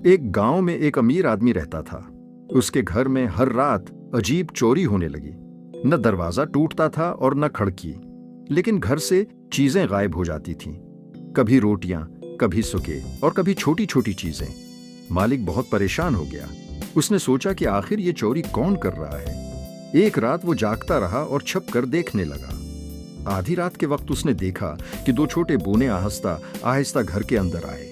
एक गांव में एक अमीर आदमी रहता था। उसके घर में हर रात अजीब चोरी होने लगी। न दरवाजा टूटता था और न खिड़की, लेकिन घर से चीजें गायब हो जाती थीं। कभी रोटियां, कभी सुके और कभी छोटी छोटी चीजें। मालिक बहुत परेशान हो गया। उसने सोचा कि आखिर ये चोरी कौन कर रहा है। एक रात वो जागता रहा और छुप कर देखने लगा। आधी रात के वक्त उसने देखा कि दो छोटे बूने आहिस्ता आहिस्ता घर के अंदर आए।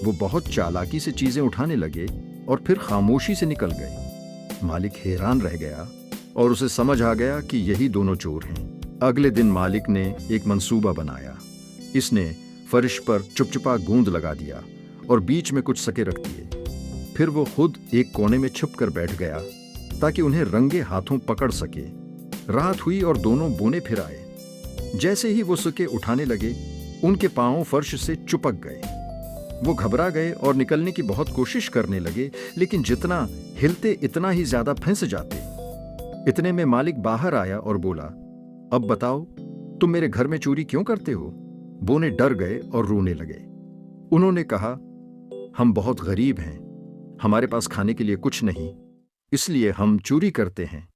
वो बहुत चालाकी से चीजें उठाने लगे और फिर खामोशी से निकल गए। मालिक हैरान रह गया और उसे समझ आ गया कि यही दोनों चोर हैं। अगले दिन मालिक ने एक मंसूबा बनाया। इसने फर्श पर चुपचुपा गोंद लगा दिया और बीच में कुछ सके रख दिए। फिर वो खुद एक कोने में छुप कर बैठ गया ताकि उन्हें रंगे हाथों पकड़ सके। रात हुई और दोनों बूने फिर आए। जैसे ही वो सके उठाने लगे, उनके पांव फर्श से चिपक गए। वो घबरा गए और निकलने की बहुत कोशिश करने लगे, लेकिन जितना हिलते इतना ही ज्यादा फंस जाते। इतने में मालिक बाहर आया और बोला, अब बताओ, तुम मेरे घर में चोरी क्यों करते हो? बोने डर गए और रोने लगे। उन्होंने कहा, हम बहुत गरीब हैं, हमारे पास खाने के लिए कुछ नहीं, इसलिए हम चोरी करते हैं।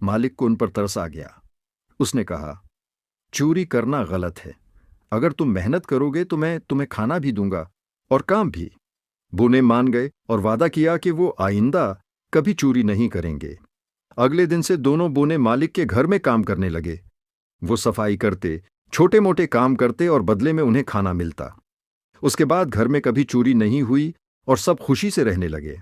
मालिक को उन पर तरस आ गया। उसने कहा, चोरी करना गलत है। अगर तुम मेहनत करोगे तो मैं तुम्हें खाना भी दूंगा और काम भी। बोने मान गए और वादा किया कि वो आइंदा कभी चोरी नहीं करेंगे। अगले दिन से दोनों बोने मालिक के घर में काम करने लगे। वो सफाई करते, छोटे मोटे काम करते और बदले में उन्हें खाना मिलता। उसके बाद घर में कभी चोरी नहीं हुई और सब खुशी से रहने लगे।